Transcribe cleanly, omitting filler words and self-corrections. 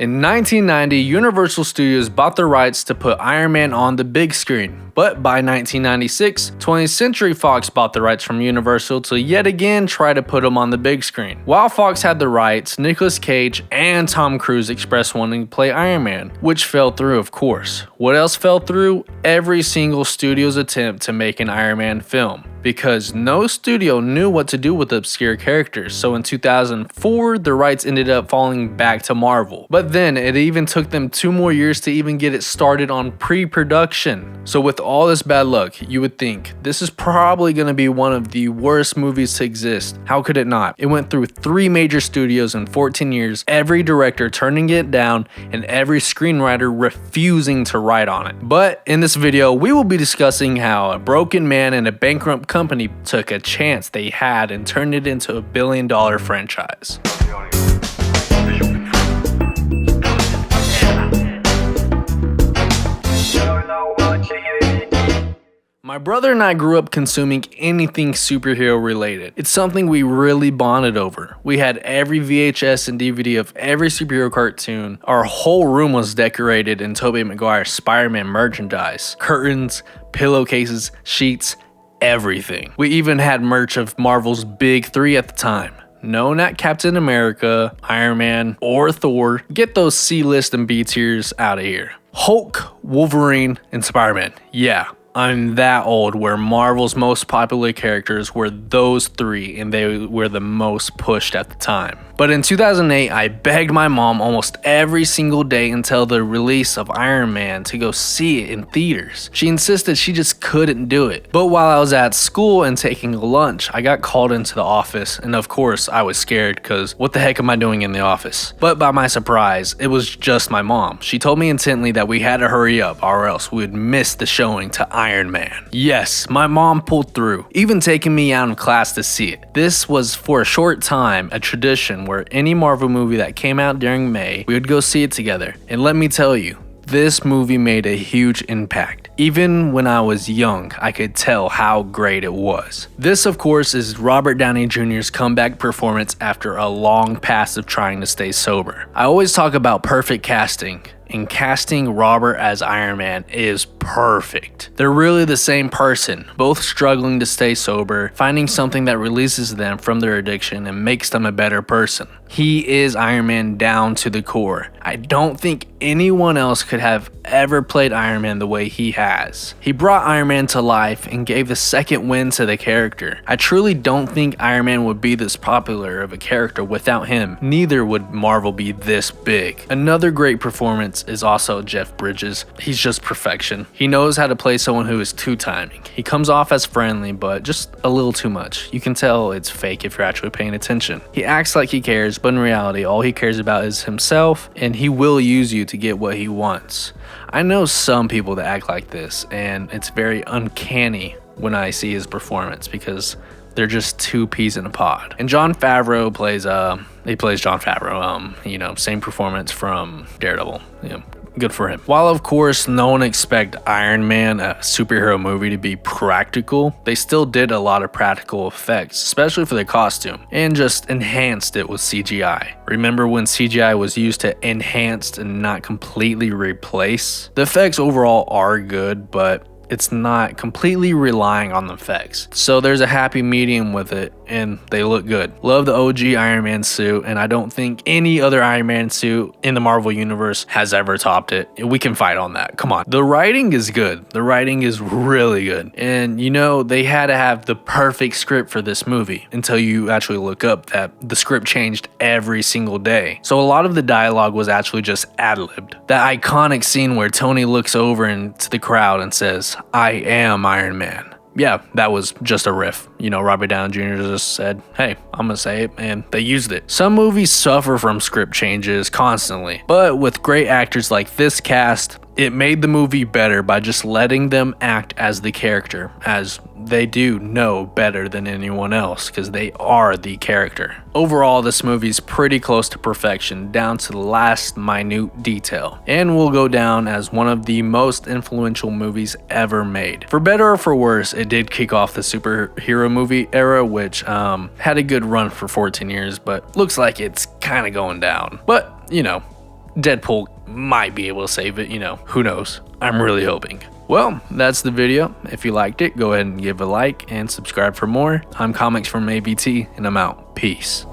In 1990, Universal Studios bought the rights to put Iron Man on the big screen, but by 1996, 20th Century Fox bought the rights from Universal to yet again try to put him on the big screen. While Fox had the rights, Nicolas Cage and Tom Cruise expressed wanting to play Iron Man, which fell through, of course. What else fell through? Every single studio's attempt to make an Iron Man film, because no studio knew what to do with obscure characters. So in 2004, the rights ended up falling back to Marvel. But then it even took them 2 more years to even get it started on pre-production. So with all this bad luck, you would think this is probably going to be one of the worst movies to exist. How could it not? It went through 3 major studios in 14 years, every director turning it down and every screenwriter refusing to write on it. But in this video, we will be discussing how a broken man and a bankrupt company took a chance they had and turned it into a billion-dollar franchise. My brother and I grew up consuming anything superhero related. It's something we really bonded over. We had every VHS and DVD of every superhero cartoon. Our whole room was decorated in Tobey Maguire's Spider-Man merchandise. Curtains, pillowcases, sheets, everything. We even had merch of Marvel's big 3 at the time. No, not Captain America, Iron Man, or Thor. Get those C-list and B tiers out of here. Hulk, Wolverine, and Spider-Man. Yeah, I'm that old where Marvel's most popular characters were those 3 and they were the most pushed at the time. But in 2008, I begged my mom almost every single day until the release of Iron Man to go see it in theaters. She insisted she just couldn't do it. But while I was at school and taking a lunch, I got called into the office, and of course I was scared because what the heck am I doing in the office? But by my surprise, it was just my mom. She told me intently that we had to hurry up or else we would miss the showing to Iron Man. Yes, my mom pulled through, even taking me out of class to see it. This was for a short time a tradition where any Marvel movie that came out during May, we would go see it together. And let me tell you, this movie made a huge impact. Even when I was young, I could tell how great it was. This, of course, is Robert Downey Jr.'s comeback performance after a long pass of trying to stay sober. I always talk about perfect casting, and casting Robert as Iron Man is perfect. They're really the same person, both struggling to stay sober, finding something that releases them from their addiction and makes them a better person. He is Iron Man down to the core. I don't think anyone else could have ever played Iron Man the way he has. He brought Iron Man to life and gave a second wind to the character. I truly don't think Iron Man would be this popular of a character without him. Neither would Marvel be this big. Another great performance is also Jeff Bridges. He's just perfection. He knows how to play someone who is two-timing. He comes off as friendly, but just a little too much. You can tell it's fake if you're actually paying attention. He acts like he cares, but in reality, all he cares about is himself, and he will use you to get what he wants. I know some people that act like this, and it's very uncanny when I see his performance because they're just 2 peas in a pod. And Jon Favreau plays Jon Favreau. Same performance from Daredevil. Good for him. While of course no one expect Iron Man, a superhero movie, to be practical, they still did a lot of practical effects, especially for the costume, and just enhanced it with CGI. Remember when CGI was used to enhance and not completely replace? The effects overall are good, but it's not completely relying on the effects. So there's a happy medium with it, and they look good. Love the OG Iron Man suit, and I don't think any other Iron Man suit in the Marvel Universe has ever topped it. We can fight on that. Come on. The writing is good. The writing is really good. And they had to have the perfect script for this movie until you actually look up that the script changed every single day. So a lot of the dialogue was actually just ad-libbed. That iconic scene where Tony looks over into the crowd and says, "I am Iron Man." Yeah, that was just a riff. Robert Downey Jr. just said, hey, I'm gonna say it, and they used it. Some movies suffer from script changes constantly, but with great actors like this cast, it made the movie better by just letting them act as the character, as they do know better than anyone else because they are the character. Overall, this movie's pretty close to perfection, down to the last minute detail, and will go down as one of the most influential movies ever made. For better or for worse, it did kick off the superhero movie era, which had a good run for 14 years, but looks like it's kind of going down. But, Deadpool might be able to save it, who knows? I'm really hoping. Well, that's the video. If you liked it, go ahead and give a like and subscribe for more. I'm Comics from AVT, and I'm out. Peace.